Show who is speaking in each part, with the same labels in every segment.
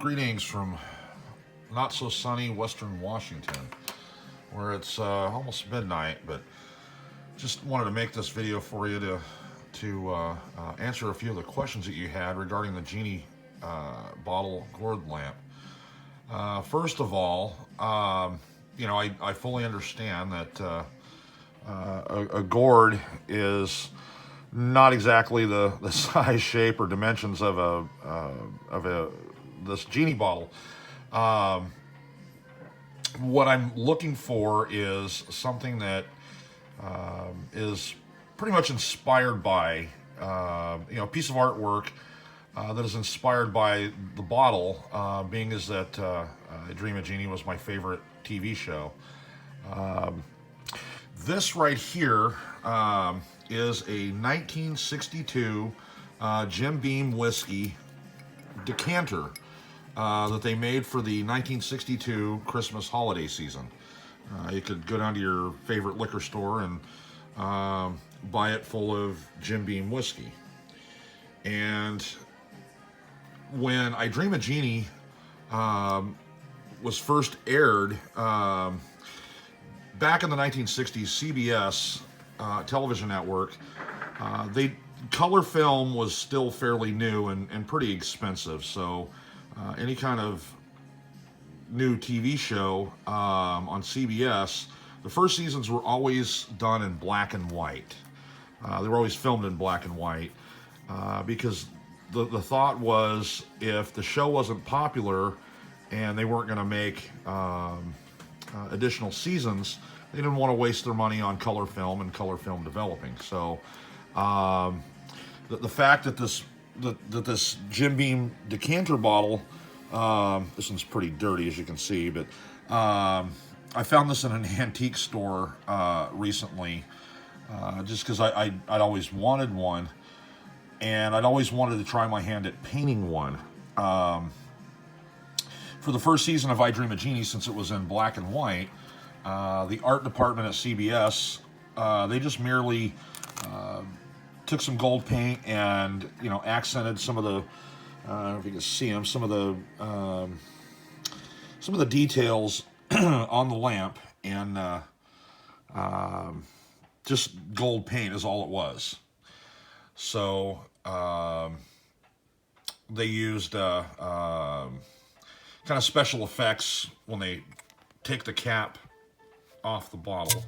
Speaker 1: Greetings from not so sunny Western Washington, where it's almost midnight, but just wanted to make this video for you to answer a few of the questions that you had regarding the Genie bottle gourd lamp. First of all, I fully understand that a gourd is not exactly the size, shape, or dimensions of this Genie bottle. What I'm looking for is something that is pretty much inspired by a piece of artwork that is inspired by the bottle, being is that I Dream of Genie was my favorite TV show. This right here is a 1962 Jim Beam whiskey decanter that they made for the 1962 Christmas holiday season. You could go down to your favorite liquor store and buy it full of Jim Beam whiskey. And when I Dream of Genie was first aired, back in the 1960s, CBS television network, color film was still fairly new and pretty expensive. So any kind of new TV show on CBS, the first seasons were always done in black and white. They were always filmed in black and white because the thought was if the show wasn't popular and they weren't going to make additional seasons, they didn't want to waste their money on color film and color film developing. So the fact that this Jim Beam decanter bottle, this one's pretty dirty as you can see, but I found this in an antique store recently, just because I'd always wanted one, and I'd always wanted to try my hand at painting one. For the first season of I Dream of Genie, since it was in black and white, the art department at CBS, they just merely took some gold paint and accented some of the I don't know if you can see them, some of the details on the lamp, and just gold paint is all it was. So they used kind of special effects when they take the cap off the bottle.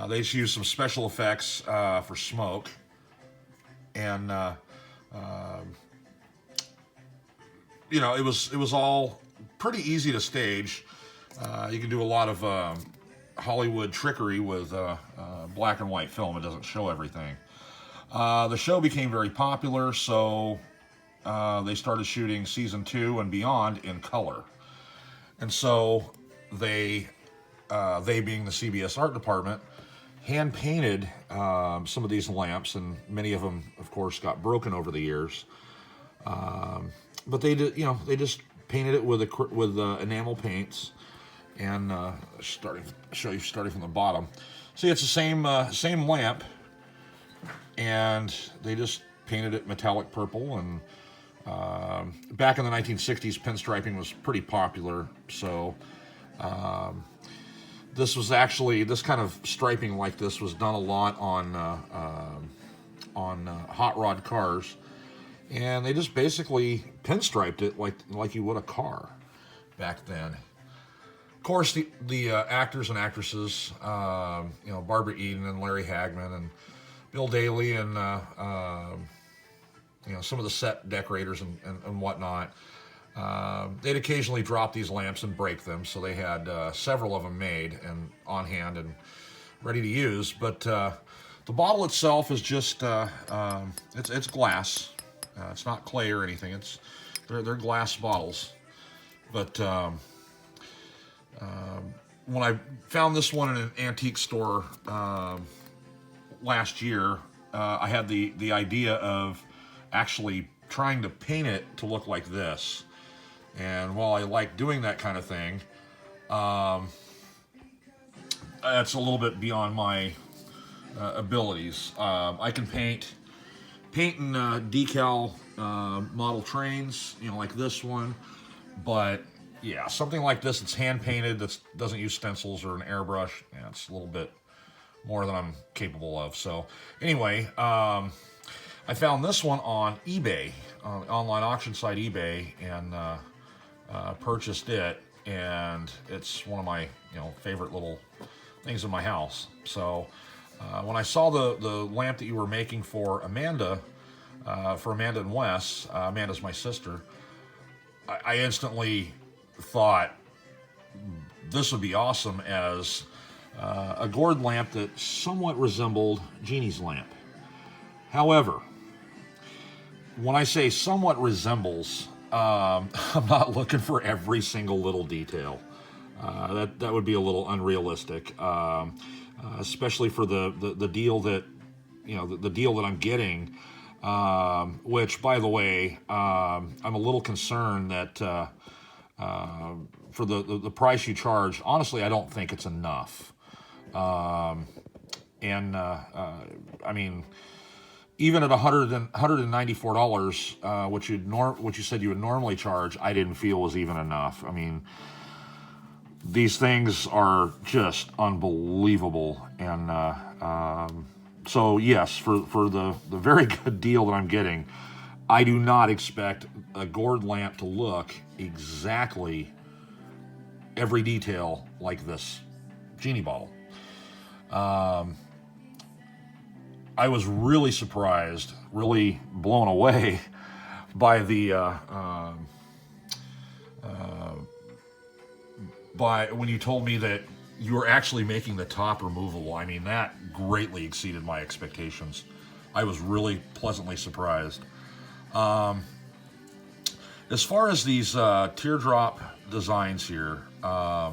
Speaker 1: They just used some special effects for smoke, and it was all pretty easy to stage. You can do a lot of Hollywood trickery with black and white film. It doesn't show everything. The show became very popular, so they started shooting season 2 and beyond in color. And so they being the CBS art department, hand painted some of these lamps, and many of them, of course, got broken over the years. But they just painted it with enamel paints, and starting from the bottom. See, it's the same lamp, and they just painted it metallic purple. And back in the 1960s, pinstriping was pretty popular, so this kind of striping like this was done a lot on hot rod cars, and they just basically pinstriped it like you would a car back then. Of course, the actors and actresses, Barbara Eden and Larry Hagman and Bill Daly and some of the set decorators and whatnot, they'd occasionally drop these lamps and break them, so they had several of them made and on hand and ready to use. But the bottle itself is just it's glass. It's not clay or anything. They're glass bottles. But when I found this one in an antique store last year, I had the idea of actually trying to paint it to look like this. And while I like doing that kind of thing, that's a little bit beyond my abilities. I can paint and decal model trains, like this one. But yeah, something like this that's hand painted, that doesn't use stencils or an airbrush, yeah, it's a little bit more than I'm capable of. So anyway, I found this one on eBay, online auction site eBay, and purchased it. And it's one of my favorite little things in my house. So when I saw the lamp that you were making for Amanda and Wes, Amanda's my sister, I instantly thought this would be awesome as a gourd lamp that somewhat resembled Genie's lamp. However, when I say somewhat resembles, I'm not looking for every single little detail. That would be a little unrealistic, especially for the deal that the deal that I'm getting. Which, by the way, I'm a little concerned that for the price you charge, honestly, I don't think it's enough. I mean, even at $194, which you said you would normally charge, I didn't feel was even enough. I mean, these things are just unbelievable, and so yes, for the very good deal that I'm getting, I do not expect a gourd lamp to look exactly every detail like this Genie bottle. I was really surprised, really blown away by by when you told me that you were actually making the top removable. I mean, that greatly exceeded my expectations. I was really pleasantly surprised. As far as these teardrop designs here, I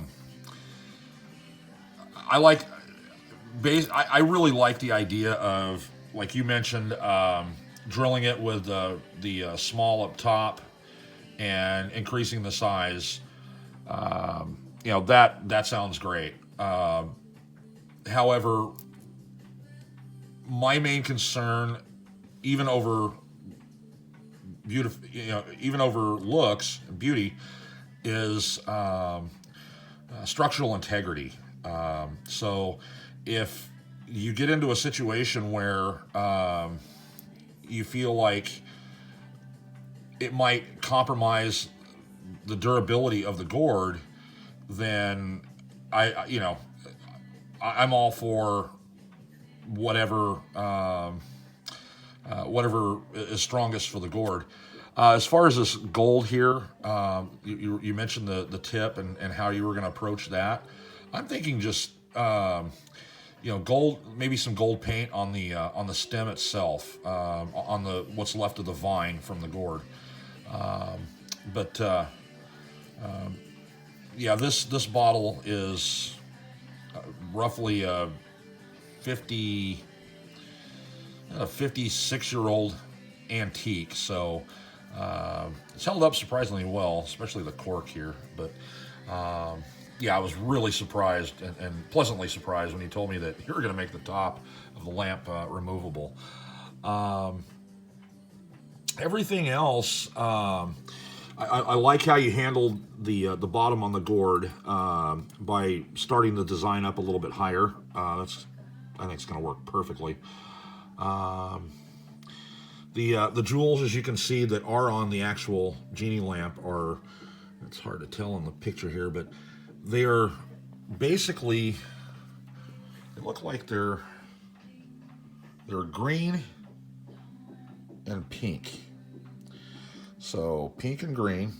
Speaker 1: really like the idea of, like you mentioned, drilling it with the small up top and increasing the size. That sounds great. However, my main concern, even over even over looks and beauty, is structural integrity. So if you get into a situation where you feel like it might compromise the durability of the gourd, then I'm all for whatever is strongest for the gourd. As far as this gold here, you mentioned the tip and how you were going to approach that. I'm thinking just gold, maybe some gold paint on the stem itself, on the what's left of the vine from the gourd. This bottle is roughly a 56-year-old antique, so it's held up surprisingly well, especially the cork here. But I was really surprised and pleasantly surprised when you told me that you were going to make the top of the lamp removable. Everything else, I like how you handled the bottom on the gourd by starting the design up a little bit higher. I think it's going to work perfectly. The jewels, as you can see, that are on the actual Genie lamp are, it's hard to tell in the picture here, but they are basically, they look like they're green and pink. So pink and green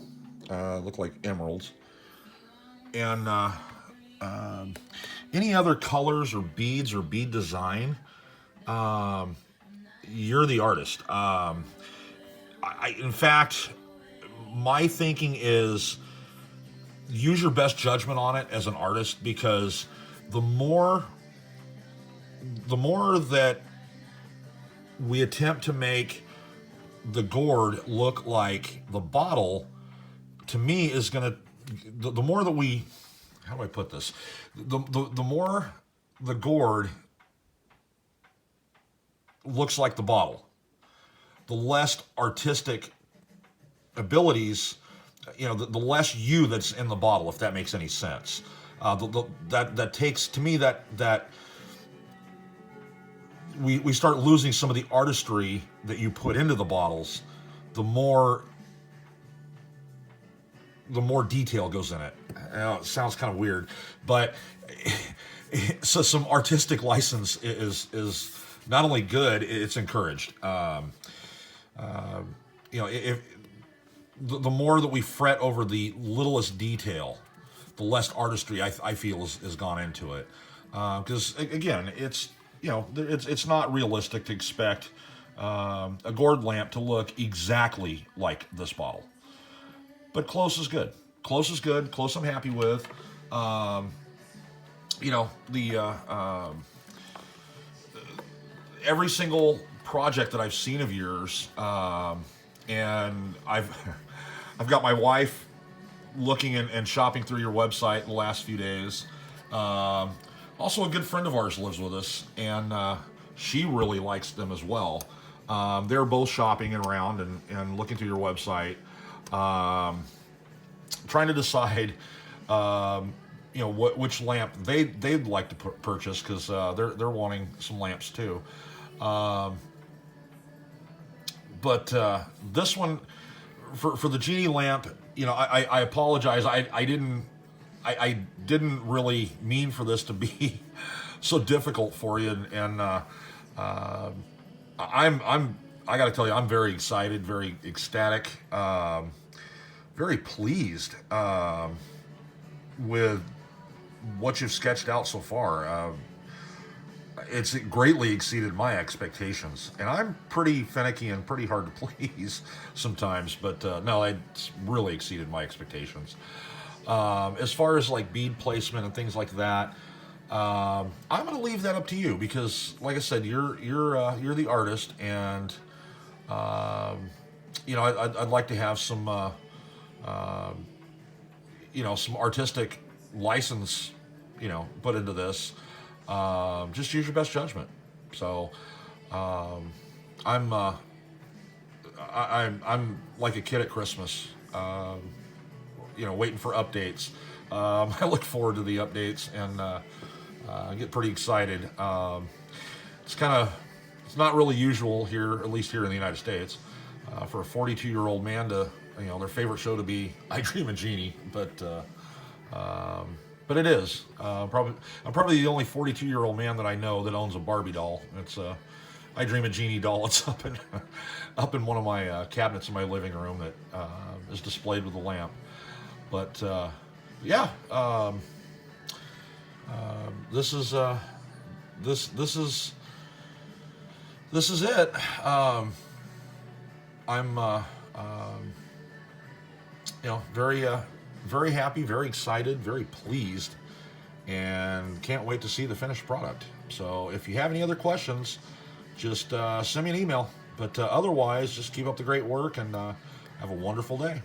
Speaker 1: look like emeralds. And any other colors or beads or bead design, you're the artist. In fact, my thinking is use your best judgment on it as an artist, because the more that we attempt to make the gourd look like the bottle, to me is going to, the more that we, how do I put this? The more the gourd looks like the bottle, the less artistic abilities the less you that's in the bottle, if that makes any sense. That takes, to me, that we start losing some of the artistry that you put into the bottles, the more detail goes in it. It sounds kind of weird, but so some artistic license is not only good, it's encouraged. If the more that we fret over the littlest detail, the less artistry I feel has gone into it. Because again, it's not realistic to expect a gourd lamp to look exactly like this bottle. But close is good. Close is good. Close I'm happy with. Every single project that I've seen of yours, and I've got my wife looking and shopping through your website the last few days. Also, a good friend of ours lives with us, and she really likes them as well. They're both shopping around and looking through your website, trying to decide, which lamp they'd like to purchase, because they're wanting some lamps too. But this one, for the Genie lamp, I apologize. I didn't really mean for this to be so difficult for you, and I got to tell you, I'm very excited, very ecstatic, very pleased with what you've sketched out so far. It's greatly exceeded my expectations, and I'm pretty finicky and pretty hard to please sometimes, but no, it's really exceeded my expectations. As far as like bead placement and things like that, I'm going to leave that up to you, because, like I said, you're the artist, and I'd like to have some some artistic license, put into this. Just use your best judgment. So, I'm like a kid at Christmas, waiting for updates. I look forward to the updates, and I get pretty excited. It's not really usual here, at least here in the United States, for a 42-year-old man to, their favorite show to be I Dream of Genie, but it is. I'm probably the only 42-year-old man that I know that owns a Barbie doll. It's a I Dream of Genie doll. It's up in one of my cabinets in my living room that is displayed with a lamp. But yeah, this is it. I'm very happy, very excited, very pleased, and can't wait to see the finished product. So if you have any other questions, just send me an email. But otherwise, just keep up the great work, and have a wonderful day.